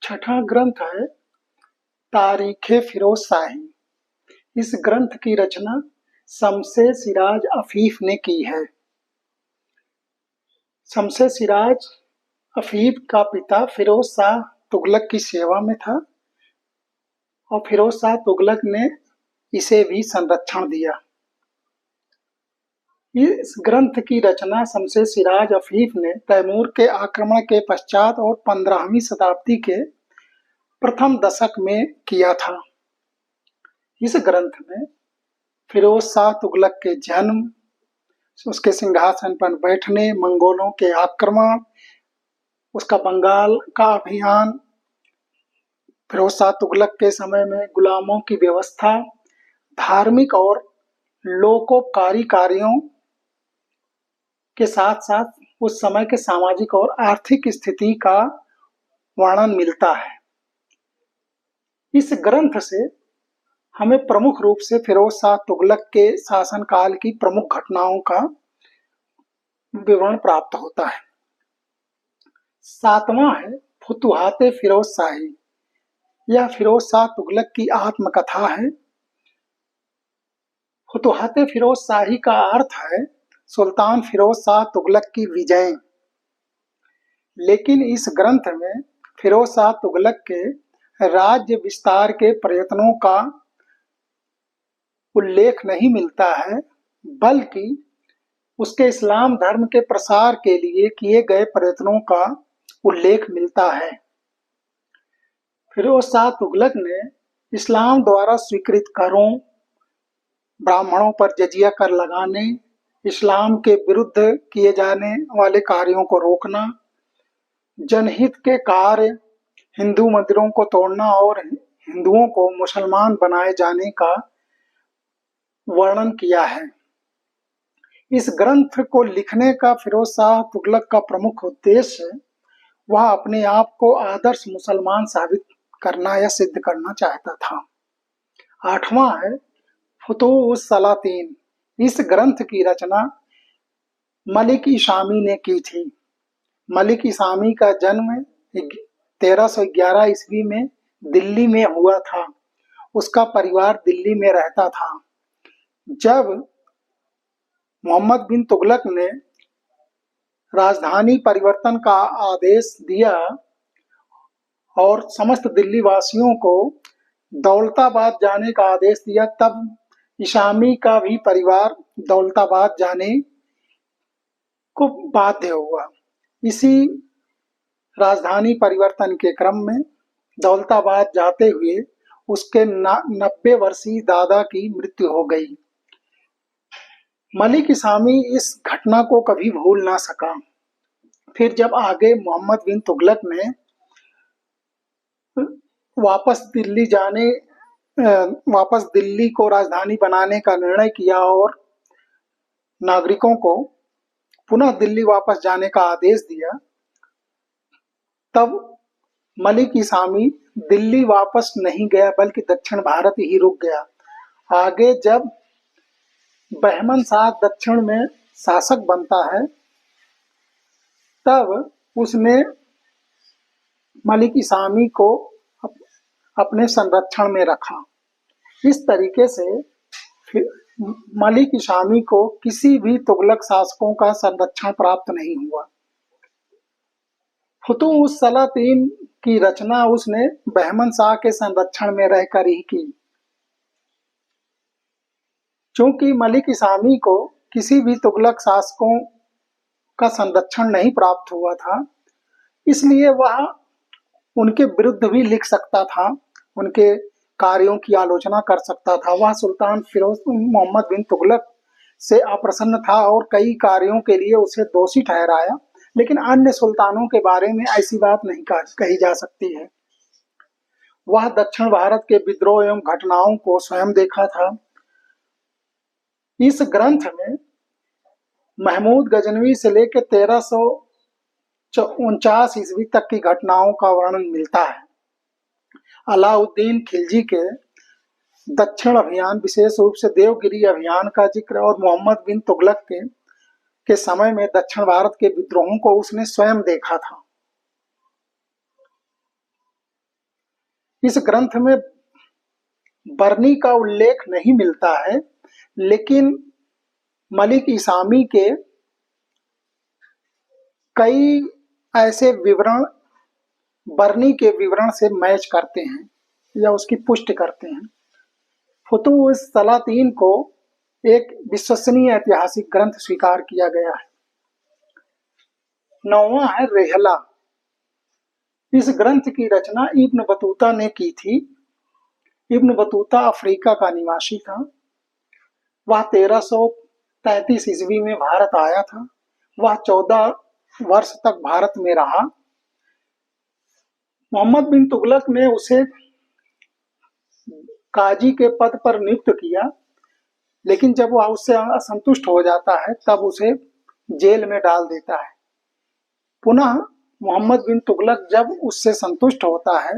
छठा ग्रंथ है तारीखे फिरोज शाही। इस ग्रंथ की रचना शमसे सिराज अफीफ ने की है। शमसे सिराज अफीफ का पिता फिरोज शाह तुगलक की सेवा में था और फिरोज शाह तुगलक ने इसे भी संरक्षण दिया। इस ग्रंथ की रचना शमसे सिराज अफीफ ने तैमूर के आक्रमण के पश्चात और 15वीं शताब्दी के प्रथम दशक में किया था। इस ग्रंथ में फिरोज शाह तुगलक के जन्म, उसके सिंहासन पर बैठने, मंगोलों के आक्रमण, उसका बंगाल का अभियान, फिरोज शाह तुगलक के समय में गुलामों की व्यवस्था, धार्मिक और लोकोपकारी कार्यों के साथ साथ उस समय के सामाजिक और आर्थिक स्थिति का वर्णन मिलता है। इस ग्रंथ से हमें प्रमुख रूप से फिरोज शाह तुगलक के शासनकाल की प्रमुख घटनाओं का विवरण प्राप्त होता है। सातवां है फुतुहाते फिरोज शाही। यह फिरोज शाह तुगलक की आत्मकथा है। फुतुहाते फिरोज शाही का अर्थ है सुल्तान फिरोज शाह तुगलक की विजय। लेकिन इस ग्रंथ में फिरोज शाह तुगलक के राज्य विस्तार के प्रयत्नों का उल्लेख नहीं मिलता है, बल्कि उसके इस्लाम धर्म के प्रसार के लिए किए गए प्रयत्नों का उल्लेख मिलता है। फिरोज शाह तुगलक ने इस्लाम द्वारा स्वीकृत करों, ब्राह्मणों पर जजिया कर लगाने, इस्लाम के विरुद्ध किए जाने वाले कार्यों को रोकना, जनहित के कार्य, हिंदू मंदिरों को तोड़ना और हिंदुओं को मुसलमान बनाए जाने का वर्णन किया है। इस ग्रंथ को लिखने का फिरोज शाह तुगलक का प्रमुख उद्देश्य वह अपने आप को आदर्श मुसलमान साबित करना या सिद्ध करना चाहता था। आठवां है फुतूहुस सलातीन। इस ग्रंथ की रचना मलिक इसामी ने की थी। मलिक इसामी का जन्म 1311 ईस्वी में दिल्ली में हुआ था। उसका परिवार दिल्ली में रहता था। जब मोहम्मद बिन तुगलक ने राजधानी परिवर्तन का आदेश दिया और समस्त दिल्ली वासियों को दौलताबाद जाने का आदेश दिया, तब इसामी का भी परिवार दौलताबाद जाने को बाध्य हुआ। इसी राजधानी परिवर्तन के क्रम में दौलताबाद जाते हुए उसके 90 वर्षीय दादा की मृत्यु हो गई। मलिक इसामी इस घटना को कभी भूल ना सका। फिर जब आगे मोहम्मद बिन तुगलक ने वापस दिल्ली को राजधानी बनाने का निर्णय किया और नागरिकों को पुनः दिल्ली वापस जाने का आदेश दिया, तब मलिक इसामी दिल्ली वापस नहीं गया बल्कि दक्षिण भारत ही रुक गया। आगे जब बहमन शाह दक्षिण में शासक बनता है, तब उसने मलिक इसामी को अपने संरक्षण में रखा। इस तरीके से मलिक इसामी को किसी भी तुगलक शासकों का संरक्षण प्राप्त नहीं हुआ। फुतूहुस सलातीन की रचना उसने बहमन शाह के संरक्षण में रहकर ही की। चूंकि मलिक इसामी को किसी भी तुगलक शासकों का संरक्षण नहीं प्राप्त हुआ था, इसलिए वह उनके विरुद्ध भी लिख सकता था, उनके कार्यों की आलोचना कर सकता था। वह सुल्तान फिरोज मोहम्मद बिन तुगलक से अप्रसन्न था और कई कार्यों के लिए उसे दोषी ठहराया, लेकिन अन्य सुल्तानों के बारे में ऐसी बात नहीं कही जा सकती है। वह दक्षिण भारत के विद्रोह एवं घटनाओं को स्वयं देखा था। इस ग्रंथ में महमूद गजनवी से लेकर 1349 ईस्वी तक की घटनाओं का वर्णन मिलता है। अलाउद्दीन खिलजी के दक्षिण अभियान, विशेष रूप से देवगिरी अभियान का जिक्र और मोहम्मद बिन तुगलक के समय में दक्षिण भारत के विद्रोहों को उसने स्वयं देखा था। इस ग्रंथ में बरनी का उल्लेख नहीं मिलता है, लेकिन मलिक इसामी के कई ऐसे विवरण बरनी के विवरण से मैच करते हैं या उसकी पुष्टि करते हैं। फुतुह सलातीन को एक विश्वसनीय ऐतिहासिक ग्रंथ स्वीकार किया गया है। 9वां है रेहला। इस ग्रंथ की रचना इब्न बतूता ने की थी। इब्न बतूता अफ्रीका का निवासी था। वह 1333 ईस्वी में भारत आया था। वह 14 वर्ष तक भारत में रहा। मोहम्मद बिन तुगलक ने उसे काजी के पद पर नियुक्त किया, लेकिन जब वह उससे असंतुष्ट हो जाता है तब उसे जेल में डाल देता है। पुनः मोहम्मद बिन तुगलक जब उससे संतुष्ट होता है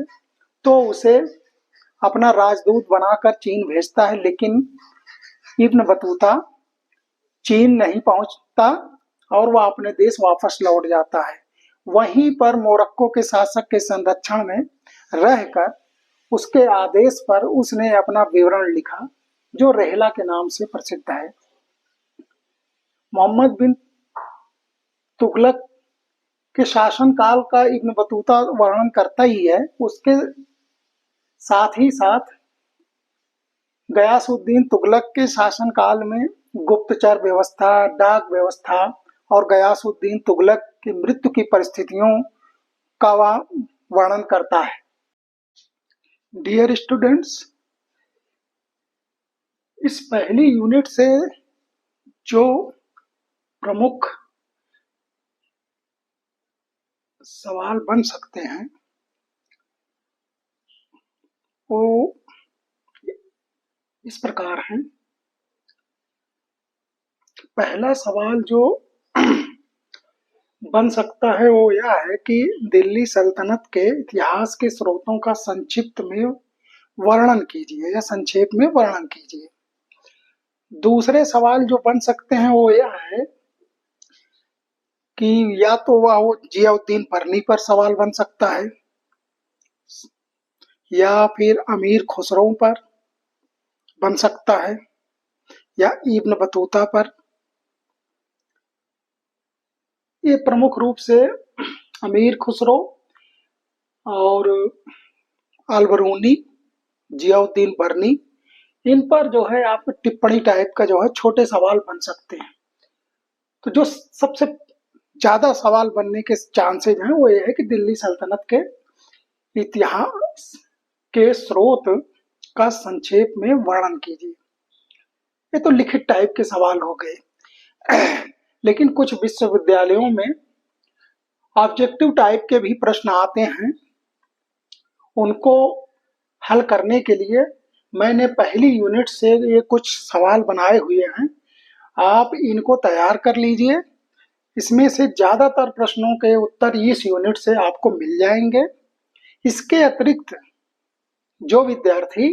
तो उसे अपना राजदूत बनाकर चीन भेजता है, लेकिन इब्न बतूता चीन नहीं पहुंचता और वह अपने देश वापस लौट जाता है। वहीं पर मोरक्को के शासक के संरक्षण में रहकर उसके आदेश पर उसने अपना विवरण लिखा, जो रेहला के नाम से प्रसिद्ध है। मोहम्मद बिन तुगलक के शासनकाल का इब्न बतूता वर्णन करता ही है। उसके साथ ही साथ गयासुद्दीन तुगलक के शासनकाल में गुप्तचर व्यवस्था, डाक व्यवस्था और गयासुद्दीन तुगलक की मृत्यु की परिस्थितियों का वह वर्णन करता है। डियर स्टूडेंट्स, इस पहली यूनिट से जो प्रमुख सवाल बन सकते हैं वो इस प्रकार हैं। पहला सवाल जो बन सकता है वो यह है कि दिल्ली सल्तनत के इतिहास के स्रोतों का संक्षिप्त में वर्णन कीजिए या संक्षेप में वर्णन कीजिए। दूसरे सवाल जो बन सकते हैं वो यह है कि या तो वह जियाउद्दीन बरनी पर सवाल बन सकता है या फिर अमीर खुसरो पर बन सकता है या इब्न बतूता पर। ये प्रमुख रूप से अमीर खुसरो और अलबरूनी, जियाउद्दीन बरनी, इन पर जो है आप टिप्पणी टाइप का जो है छोटे सवाल बन सकते हैं। तो जो सबसे ज्यादा सवाल बनने के चांसेज हैं वो ये है कि दिल्ली सल्तनत के इतिहास के स्रोत का संक्षेप में वर्णन कीजिए। ये तो लिखित टाइप के सवाल हो गए। लेकिन कुछ विश्वविद्यालयों में ऑब्जेक्टिव टाइप के भी प्रश्न आते हैं। उनको हल करने के लिए मैंने पहली यूनिट से ये कुछ सवाल बनाए हुए हैं, आप इनको तैयार कर लीजिए। इसमें से ज्यादातर प्रश्नों के उत्तर इस यूनिट से आपको मिल जाएंगे। इसके अतिरिक्त जो विद्यार्थी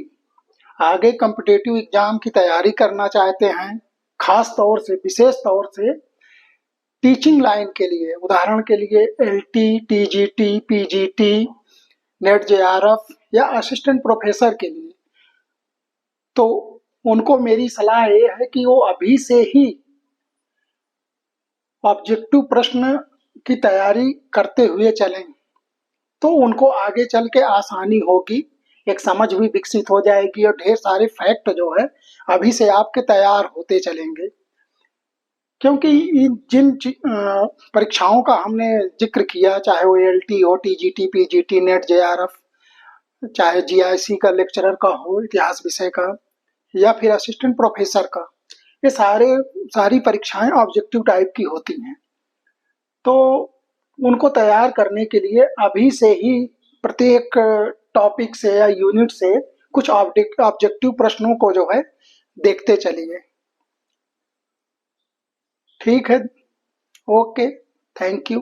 आगे कॉम्पिटिटिव एग्जाम की तैयारी करना चाहते हैं, खास तौर से विशेष तौर से टीचिंग लाइन के लिए, उदाहरण के लिए LT, TGT, PGT, net JRF या असिस्टेंट प्रोफेसर के लिए, तो उनको मेरी सलाह ये है कि वो अभी से ही ऑब्जेक्टिव प्रश्न की तैयारी करते हुए चलें, तो उनको आगे चल के आसानी होगी, एक समझ भी विकसित हो जाएगी और ढेर सारे फैक्ट जो है अभी से आपके तैयार होते चलेंगे। क्योंकि जिन परीक्षाओं का हमने जिक्र किया, चाहे वो एलटी हो, टीजीटी, पीजीटी, नेट जेआरएफ, चाहे जीआईसी का लेक्चरर का हो इतिहास विषय का, या फिर असिस्टेंट प्रोफेसर का, ये सारी परीक्षाएं ऑब्जेक्टिव टाइप की होती हैं। तो उनको तैयार करने के लिए अभी से ही प्रत्येक टॉपिक से या यूनिट से कुछ ऑब्जेक्टिव प्रश्नों को जो है देखते चलिए। ठीक है, ओके, थैंक यू।